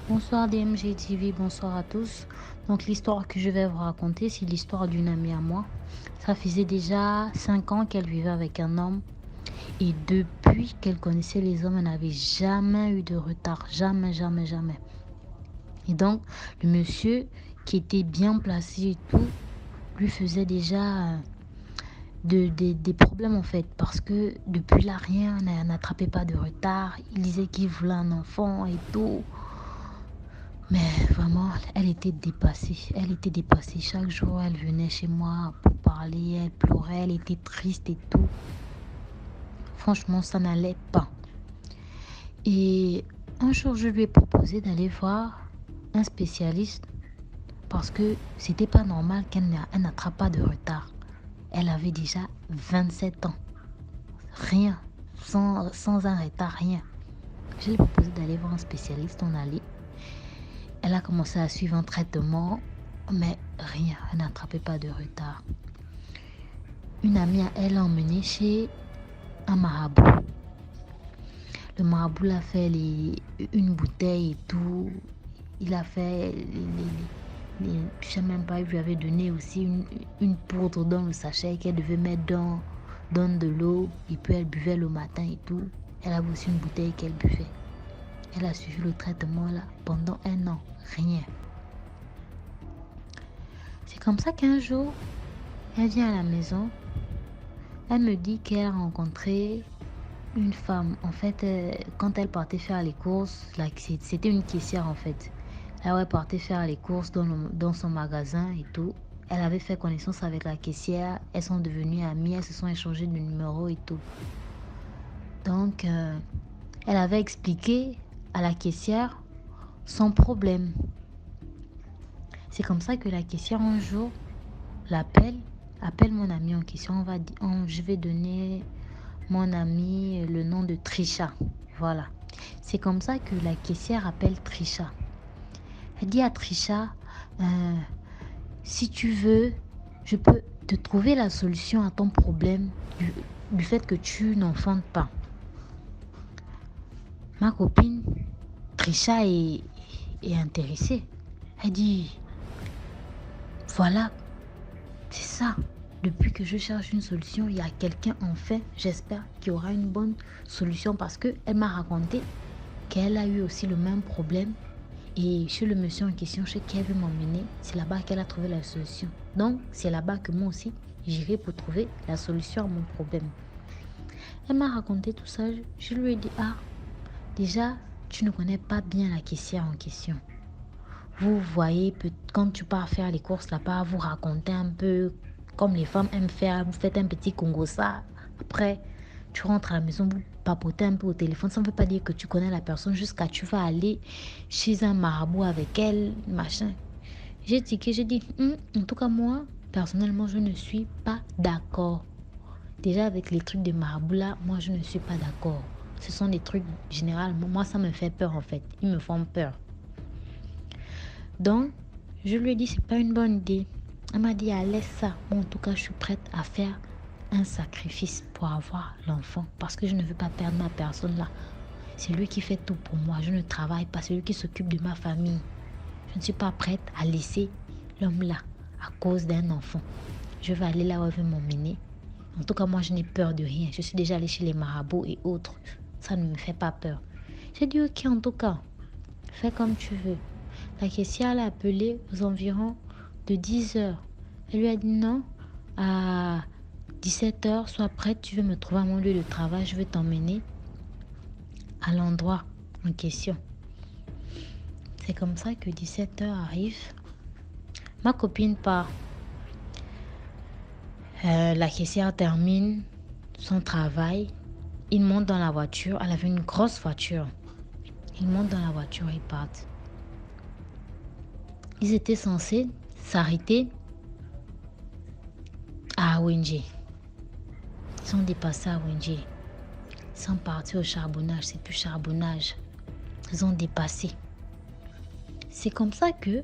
Bonsoir DMG TV, bonsoir à tous. Donc l'histoire que je vais vous raconter, c'est l'histoire d'une amie à moi. Ça faisait déjà 5 ans qu'elle vivait avec un homme. Et depuis qu'elle connaissait les hommes, elle n'avait jamais eu de retard. Jamais, jamais, jamais. Et donc, le monsieur qui était bien placé et tout, lui faisait déjà des problèmes en fait. Parce que depuis là, rien, elle n'attrapait pas de retard. Il disait qu'il voulait un enfant et tout. Mais vraiment, elle était dépassée. Elle était dépassée. Chaque jour, elle venait chez moi pour parler. Elle pleurait. Elle était triste et tout. Franchement, ça n'allait pas. Et un jour, je lui ai proposé d'aller voir un spécialiste parce que c'était pas normal qu'elle n'attrape pas de retard. Elle avait déjà 27 ans. Rien. Sans un retard, rien. Je lui ai proposé d'aller voir un spécialiste. On allait. Elle a commencé à suivre un traitement, mais rien, elle n'attrapait pas de retard. Une amie à elle l'a emmenée chez un marabout. Le marabout l'a fait une bouteille et tout. Il a fait je sais même pas, il lui avait donné aussi une poudre dans le sachet qu'elle devait mettre dans de l'eau. Et puis elle buvait le matin et tout. Elle avait aussi une bouteille qu'elle buvait. Elle a suivi le traitement là pendant 1 an. Rien. C'est comme ça qu'un jour, elle vient à la maison. Elle me dit qu'elle a rencontré une femme. En fait, quand elle partait faire les courses, c'était une caissière en fait. Elle partait faire les courses dans son magasin et tout. Elle avait fait connaissance avec la caissière. Elles sont devenues amies. Elles se sont échangées de numéros et tout. Donc, elle avait expliqué à la caissière son problème. C'est comme ça que la caissière un jour appelle mon amie en question. Je vais donner mon amie le nom de Trisha. Voilà. C'est comme ça que la caissière appelle Trisha. Elle dit à Trisha, si tu veux, je peux te trouver la solution à ton problème du fait que tu n'enfantes pas. Ma copine, Trisha, est intéressée. Elle dit, voilà, c'est ça. Depuis que je cherche une solution, il y a quelqu'un enfin, j'espère, qui aura une bonne solution parce qu'elle m'a raconté qu'elle a eu aussi le même problème. Et chez le monsieur en question, chez qui elle veut m'emmener, c'est là-bas qu'elle a trouvé la solution. Donc, c'est là-bas que moi aussi, j'irai pour trouver la solution à mon problème. Elle m'a raconté tout ça. Je lui ai dit, déjà, tu ne connais pas bien la caissière en question. Vous voyez, quand tu pars faire les courses là-bas, vous racontez un peu comme les femmes aiment faire. Vous faites un petit Congo ça. Après, tu rentres à la maison, vous papotez un peu au téléphone. Ça ne veut pas dire que tu connais la personne jusqu'à tu vas aller chez un marabout avec elle, machin. J'ai dit, en tout cas moi, personnellement, je ne suis pas d'accord. Déjà avec les trucs de marabout là, moi je ne suis pas d'accord. Ce sont des trucs généralement, moi ça me fait peur en fait. Ils me font peur. Donc, je lui ai dit, c'est pas une bonne idée. Elle m'a dit, laisse ça. Bon, en tout cas, je suis prête à faire un sacrifice pour avoir l'enfant. Parce que je ne veux pas perdre ma personne là. C'est lui qui fait tout pour moi. Je ne travaille pas. C'est lui qui s'occupe de ma famille. Je ne suis pas prête à laisser l'homme là à cause d'un enfant. Je vais aller là où elle veut m'emmener. En tout cas, moi, je n'ai peur de rien. Je suis déjà allée chez les marabouts et autres. Ça ne me fait pas peur. J'ai dit, ok, en tout cas, fais comme tu veux. La caissière l'a appelé aux environs de 10 heures. Elle lui a dit non, à 17 heures, sois prête, tu veux me trouver à mon lieu de travail, je vais t'emmener à l'endroit en question. C'est comme ça que 17 heures arrive. Ma copine part. La caissière termine son travail. Il monte dans la voiture. Elle avait une grosse voiture. Il monte dans la voiture et ils partent. Ils étaient censés s'arrêter à Wenji. Ils sont dépassés à Wenji. Ils sont partis au charbonnage. C'est plus charbonnage. Ils ont dépassé. C'est comme ça que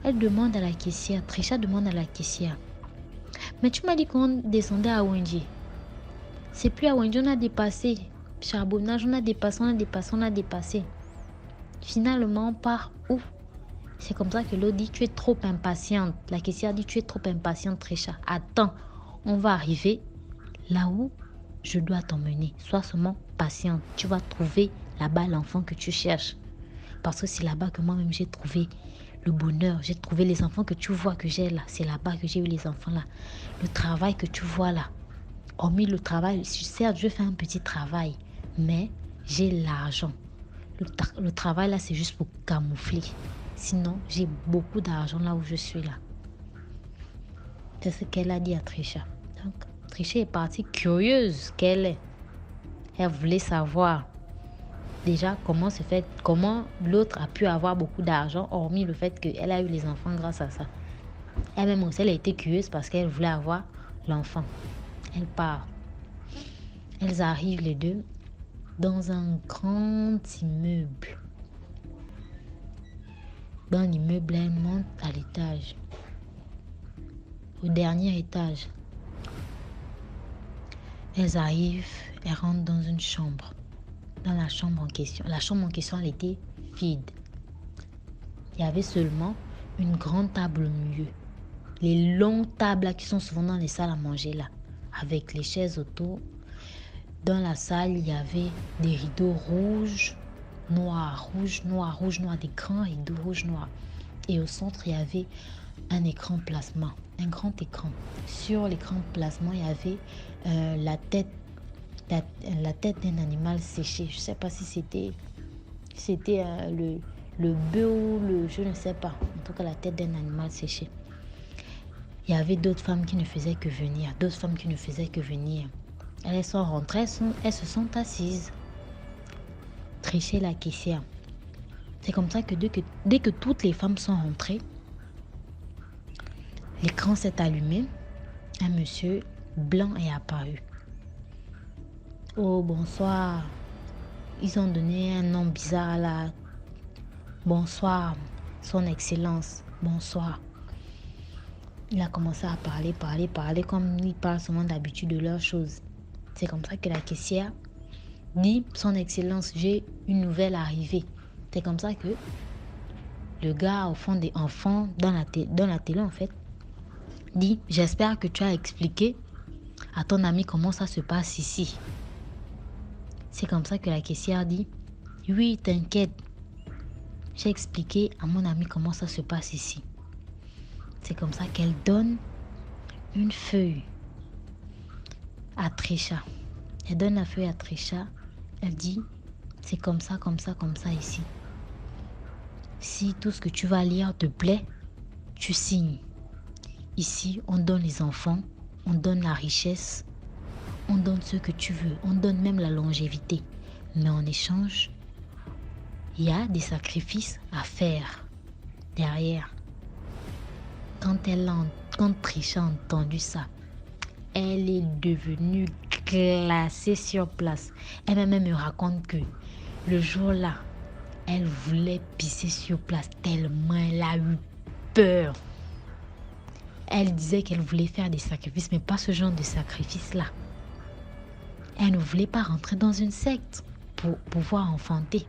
elle demande à la caissière. Trisha demande à la caissière. Mais tu m'as dit qu'on descendait à Wenji. C'est plus à Wenji. On a dépassé. Charbonnage, on a dépassé. Finalement, par où? C'est comme ça que l'autre dit, tu es trop impatiente. La caissière dit, tu es trop impatiente, Trisha. Attends, on va arriver là où je dois t'emmener. Sois seulement patiente. Tu vas trouver là-bas l'enfant que tu cherches. Parce que c'est là-bas que moi-même j'ai trouvé le bonheur. J'ai trouvé les enfants que tu vois que j'ai là. C'est là-bas que j'ai eu les enfants là. Le travail que tu vois là. Hormis le travail, certes, je fais un petit travail, mais j'ai l'argent. Le travail là, c'est juste pour camoufler. Sinon, j'ai beaucoup d'argent là où je suis là. C'est ce qu'elle a dit à Trisha. Donc, Trisha est partie curieuse qu'elle est. Elle voulait savoir déjà comment l'autre a pu avoir beaucoup d'argent, hormis le fait qu'elle a eu les enfants grâce à ça. Elle-même aussi, elle a été curieuse parce qu'elle voulait avoir l'enfant. Elle part. Elles arrivent les deux dans un grand immeuble. Dans l'immeuble, elles montent à l'étage. Au dernier étage. Elles arrivent, elles rentrent dans une chambre. Dans la chambre en question. La chambre en question, elle était vide. Il y avait seulement une grande table au milieu. Les longues tables là, qui sont souvent dans les salles à manger là. Avec les chaises autour. Dans la salle, il y avait des rideaux rouges, noirs, des grands rideaux rouges, noirs. Et au centre, il y avait un écran plasma, un grand écran. Sur l'écran plasma, il y avait la tête d'un animal séché. Je ne sais pas si c'était le bœuf ou je ne sais pas. En tout cas, la tête d'un animal séché. Il y avait d'autres femmes qui ne faisaient que venir, Elles sont rentrées, elles se sont assises. Tricher la caissière. C'est comme ça que dès que toutes les femmes sont rentrées, l'écran s'est allumé. Un monsieur blanc est apparu. Oh, bonsoir. Ils ont donné un nom bizarre là. Bonsoir, son excellence. Bonsoir. Il a commencé à parler comme il parle souvent d'habitude de leurs choses. C'est comme ça que la caissière dit, son excellence, j'ai une nouvelle arrivée. C'est comme ça que le gars au fond des enfants dans la télé en fait dit, j'espère que tu as expliqué à ton ami comment ça se passe ici. C'est comme ça que la caissière dit, oui, t'inquiète, j'ai expliqué à mon ami comment ça se passe ici. C'est comme ça qu'elle donne une feuille à Trisha. Elle donne la feuille à Trisha. Elle dit, c'est comme ça ici. Si tout ce que tu vas lire te plaît, tu signes. Ici, on donne les enfants, on donne la richesse, on donne ce que tu veux, on donne même la longévité. Mais en échange, il y a des sacrifices à faire derrière. Quand Trisha a entendu ça, elle est devenue glacée sur place. Elle-même me raconte que le jour-là, elle voulait pisser sur place tellement elle a eu peur. Elle disait qu'elle voulait faire des sacrifices, mais pas ce genre de sacrifice-là. Elle ne voulait pas rentrer dans une secte pour pouvoir enfanter.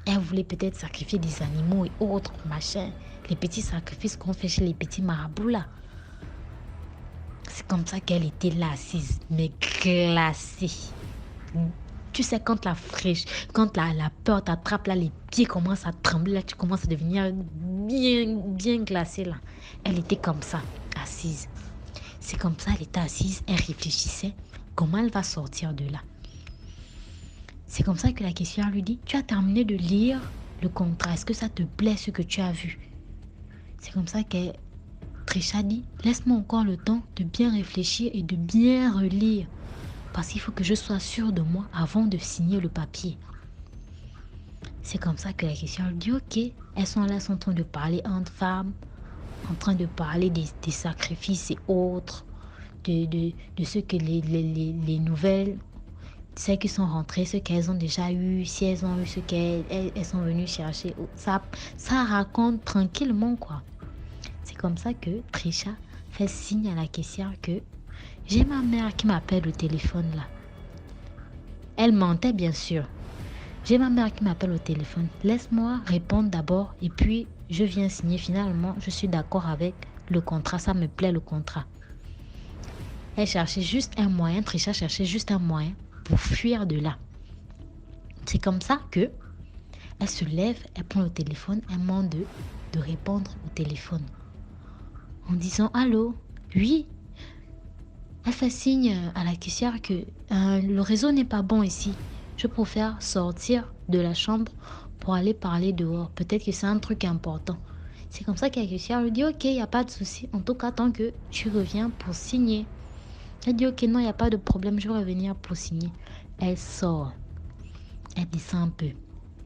Elle voulait peut-être sacrifier des animaux et autres, machin. Les petits sacrifices qu'on fait chez les petits marabouts là. C'est comme ça qu'elle était là assise, mais glacée. Tu sais, quand la peur t'attrape là, les pieds commencent à trembler là, tu commences à devenir bien glacée là. Elle était comme ça, assise. C'est comme ça, elle était assise, elle réfléchissait comment elle va sortir de là. C'est comme ça que la caissière lui dit, tu as terminé de lire le contrat, est-ce que ça te plaît ce que tu as vu? C'est comme ça que Trisha dit, laisse-moi encore le temps de bien réfléchir et de bien relire. Parce qu'il faut que je sois sûre de moi avant de signer le papier. C'est comme ça que la caissière lui dit, ok, elles sont là, elles sont en train de parler entre femmes, en train de parler des sacrifices et autres, de ce que les nouvelles, celles qui sont rentrées, ce qu'elles ont déjà eu, si elles ont eu ce qu'elles sont venues chercher. Ça raconte tranquillement quoi. C'est comme ça que Trisha fait signe à la caissière que j'ai ma mère qui m'appelle au téléphone là. Elle mentait bien sûr. J'ai ma mère qui m'appelle au téléphone. Laisse-moi répondre d'abord et puis je viens signer. Finalement, je suis d'accord avec le contrat. Ça me plaît le contrat. Elle cherchait juste un moyen, Trisha cherchait juste un moyen pour fuir de là. C'est comme ça que elle se lève, elle prend le téléphone, elle demande de répondre au téléphone. En disant allô, oui. Elle fait signe à la caissière que le réseau n'est pas bon ici. Je préfère sortir de la chambre pour aller parler dehors. Peut-être que c'est un truc important. C'est comme ça que la caissière lui dit ok, il n'y a pas de souci. En tout cas, tant que tu reviens pour signer. Elle dit ok, non, il n'y a pas de problème, je vais revenir pour signer. Elle sort. Elle descend un peu.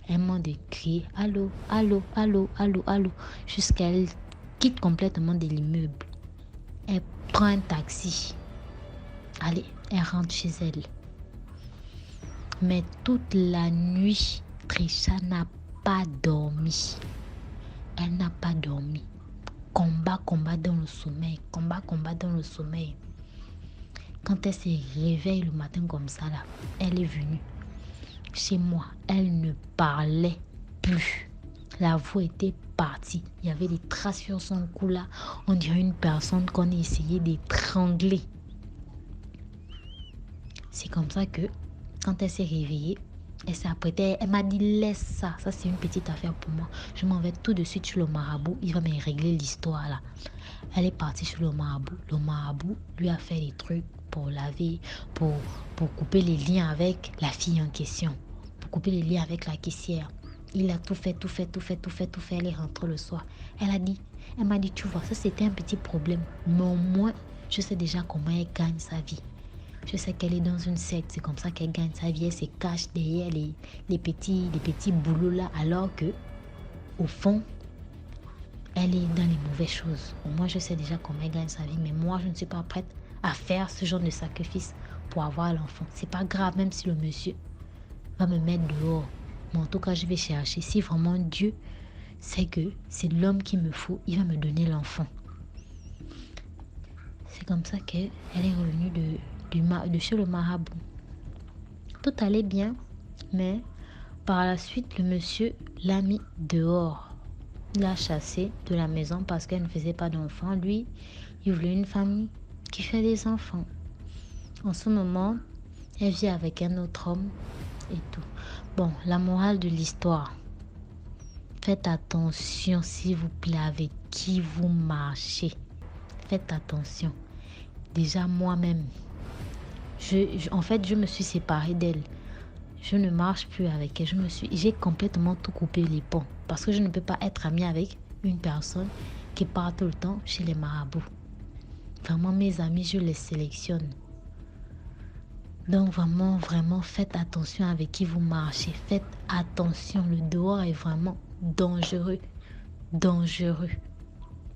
Elle demande de crier allô, allô, allô, allô, allô, jusqu'à elle quitte complètement de l'immeuble. Elle prend un taxi. Allez, elle rentre chez elle. Mais toute la nuit, Trisha n'a pas dormi. Elle n'a pas dormi. Combat dans le sommeil. Combat dans le sommeil. Quand elle se réveille le matin comme ça, là, elle est venue chez moi. Elle ne parlait plus. La voix était partie. Il y avait des traces sur son cou là. On dirait une personne qu'on a essayé d'étrangler. C'est comme ça que, quand elle s'est réveillée, elle s'est apprêtée. Elle m'a dit, laisse ça. Ça, c'est une petite affaire pour moi. Je m'en vais tout de suite sur le marabout. Il va me régler l'histoire là. Elle est partie sur le marabout. Le marabout lui a fait des trucs pour laver, pour couper les liens avec la fille en question. Pour couper les liens avec la caissière. Il a tout fait. Elle est rentrée le soir. Elle m'a dit, tu vois, ça c'était un petit problème. Mais au moins, je sais déjà comment elle gagne sa vie. Je sais qu'elle est dans une secte, c'est comme ça qu'elle gagne sa vie. Elle se cache derrière les petits boulots là, alors que, au fond, elle est dans les mauvaises choses. Moi, je sais déjà comment elle gagne sa vie, mais moi, je ne suis pas prête à faire ce genre de sacrifice pour avoir l'enfant. C'est pas grave, même si le monsieur va me mettre dehors. Mais en tout cas, je vais chercher. Si vraiment Dieu sait que c'est l'homme qu'il me faut, il va me donner l'enfant. C'est comme ça qu'elle est revenue de chez le marabout. Tout allait bien, mais par la suite, le monsieur l'a mis dehors. Il l'a chassé de la maison parce qu'elle ne faisait pas d'enfants. Lui, il voulait une famille qui fait des enfants. En ce moment, elle vit avec un autre homme et tout. Bon, la morale de l'histoire. Faites attention, s'il vous plaît, avec qui vous marchez. Faites attention. Déjà, moi-même, en fait, je me suis séparée d'elle. Je ne marche plus avec elle. J'ai complètement tout coupé les ponts. Parce que je ne peux pas être amie avec une personne qui part tout le temps chez les marabouts. Vraiment, mes amis, je les sélectionne. Donc vraiment, vraiment, faites attention avec qui vous marchez. Faites attention. Le dehors est vraiment dangereux. Dangereux.